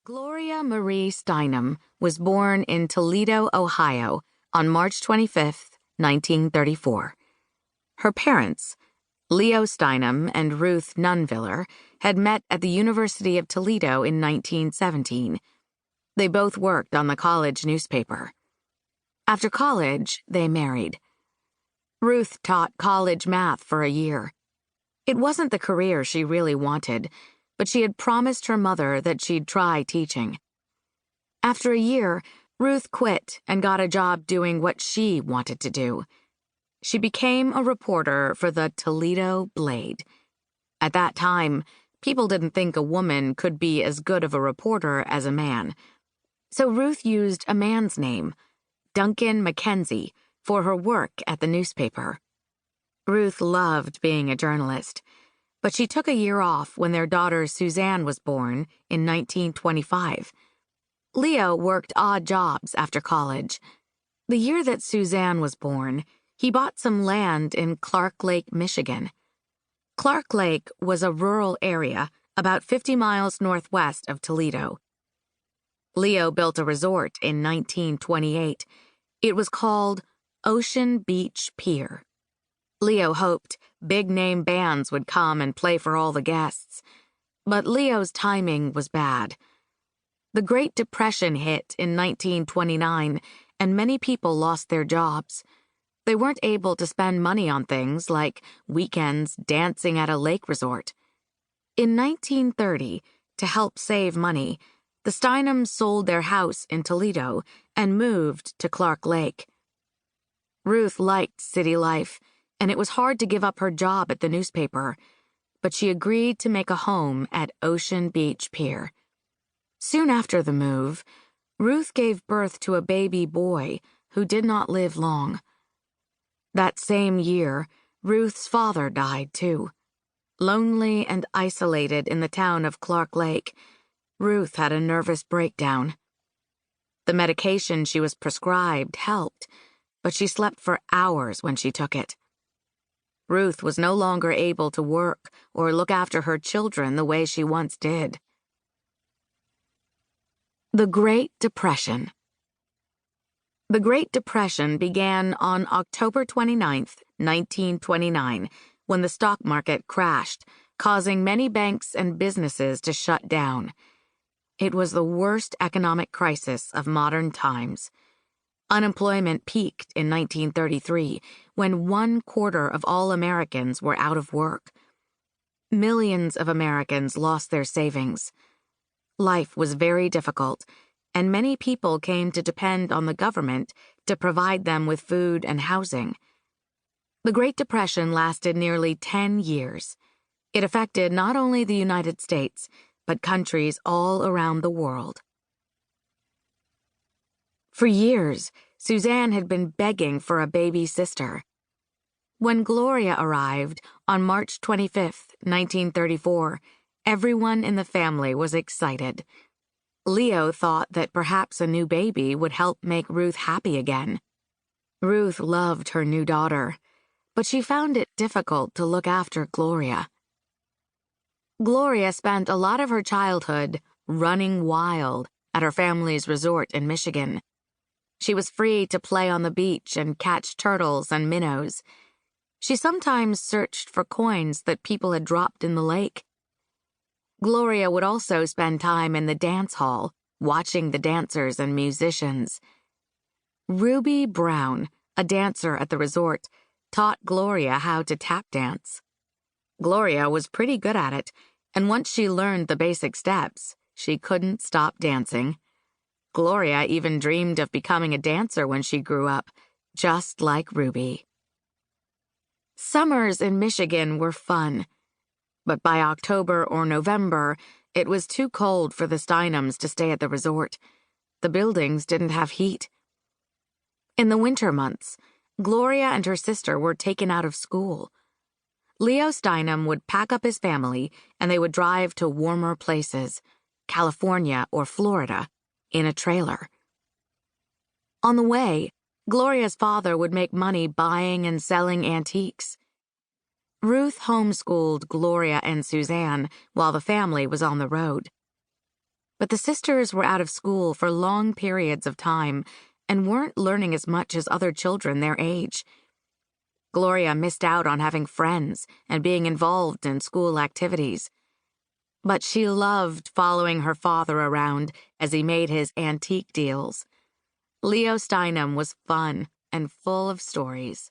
Gloria Marie Steinem was born in Toledo, Ohio, on March 25, 1934. Her parents, Leo Steinem and Ruth Nunviller, had met at the University of Toledo in 1917. They both worked on the college newspaper. After college, they married. Ruth taught college math for a year. It wasn't the career she really wanted, but she had promised her mother that she'd try teaching. After a year, Ruth quit and got a job doing what she wanted to do. She became a reporter for the Toledo Blade. At that time, people didn't think a woman could be as good of a reporter as a man. So Ruth used a man's name, Duncan Mackenzie, for her work at the newspaper. Ruth loved being a journalist, but she took a year off when their daughter Suzanne was born in 1925. Leo worked odd jobs after college. The year that Suzanne was born, he bought some land in Clark Lake, Michigan. Clark Lake was a rural area about 50 miles northwest of Toledo. Leo built a resort in 1928. It was called Ocean Beach Pier. Leo hoped big-name bands would come and play for all the guests, but Leo's timing was bad. The Great Depression hit in 1929, and many people lost their jobs. They weren't able to spend money on things like weekends dancing at a lake resort. In 1930, to help save money, the Steinems sold their house in Toledo and moved to Clark Lake. Ruth liked city life, and it was hard to give up her job at the newspaper, but she agreed to make a home at Ocean Beach Pier. Soon after the move, Ruth gave birth to a baby boy who did not live long. That same year, Ruth's father died too. Lonely and isolated in the town of Clark Lake, Ruth had a nervous breakdown. The medication she was prescribed helped, but she slept for hours when she took it. Ruth was no longer able to work or look after her children the way she once did. The Great Depression. The Great Depression began on October 29, 1929, when the stock market crashed, causing many banks and businesses to shut down. It was the worst economic crisis of modern times. Unemployment peaked in 1933, when 1/4 of all Americans were out of work. Millions of Americans lost their savings. Life was very difficult, and many people came to depend on the government to provide them with food and housing. The Great Depression lasted nearly 10 years. It affected not only the United States, but countries all around the world. For years, Suzanne had been begging for a baby sister. When Gloria arrived on March 25, 1934, everyone in the family was excited. Leo thought that perhaps a new baby would help make Ruth happy again. Ruth loved her new daughter, but she found it difficult to look after Gloria. Gloria spent a lot of her childhood running wild at her family's resort in Michigan. She was free to play on the beach and catch turtles and minnows. She sometimes searched for coins that people had dropped in the lake. Gloria would also spend time in the dance hall, watching the dancers and musicians. Ruby Brown, a dancer at the resort, taught Gloria how to tap dance. Gloria was pretty good at it, and once she learned the basic steps, she couldn't stop dancing. Gloria even dreamed of becoming a dancer when she grew up, just like Ruby. Summers in Michigan were fun, but by October or November, it was too cold for the Steinems to stay at the resort. The buildings didn't have heat. In the winter months, Gloria and her sister were taken out of school. Leo Steinem would pack up his family and they would drive to warmer places, California or Florida, in a trailer. On the way, Gloria's father would make money buying and selling antiques. Ruth homeschooled Gloria and Suzanne while the family was on the road. But the sisters were out of school for long periods of time and weren't learning as much as other children their age. Gloria missed out on having friends and being involved in school activities. But she loved following her father around as he made his antique deals. Leo Steinem was fun and full of stories.